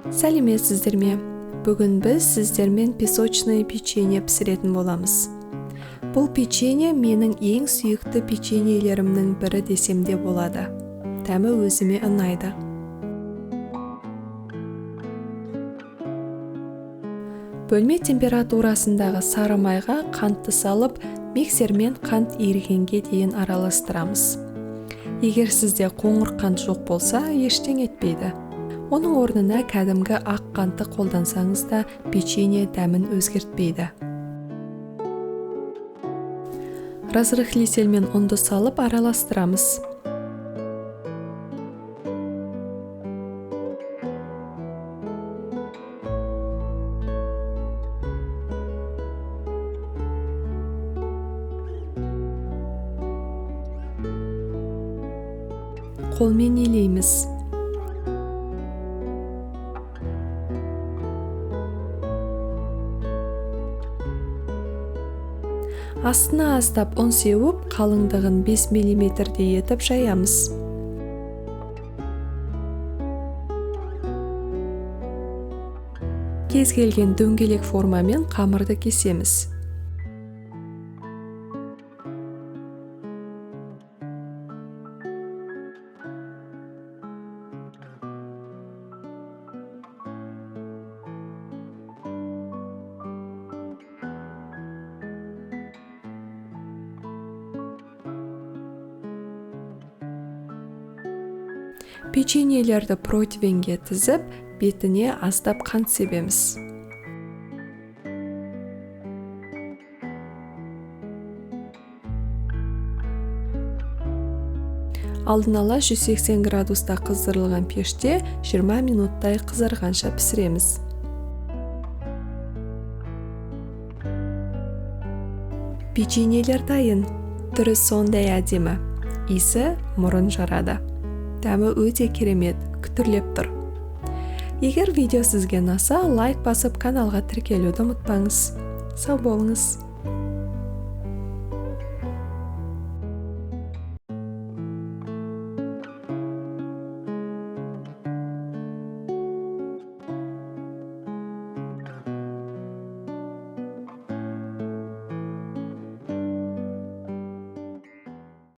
Сәлеметсіздер ме? Бүгін біз сіздермен песочное печенье пісіретін боламыз. Бұл печенье менің ең сүйікті печеньелерімнің бірі десем де болады. Дәмі өзіме ұнайды. Бөлме температурасындағы сары майға қантты салып, миксермен қант ерігенге дейін араластырамыз. Егер сізде қоңыр қант жоқ болса, ештеңе етпейді. Оның орнына кәдімгі ақ қантты қолдансаңыз да печенье дәмін өзгертпейді. Разрыхлитель мен ұнды салып араластырамыз. Қолмен илейміз. Астына аздап ұн сеуіп, қалыңдығын 5 мм-дей етіп жаямыз. Кез келген дөңгелек формамен қамырды кесеміз. Печеньелерді противенге тізіп, бетіне аздап қант себеміз. Алдын ала 180 градуста қыздырылған пеште 20 минуттай қызарғанша пісіреміз. Печеньелер дайын. Түрі сондай әдемі. Иісі мұрын жарады. Дәмі өте керемет, күтірлеп тұр. Егер видео сізге ұнаса, лайк басып каналға тіркелуді ұмытпаңыз. Сау болыңыз.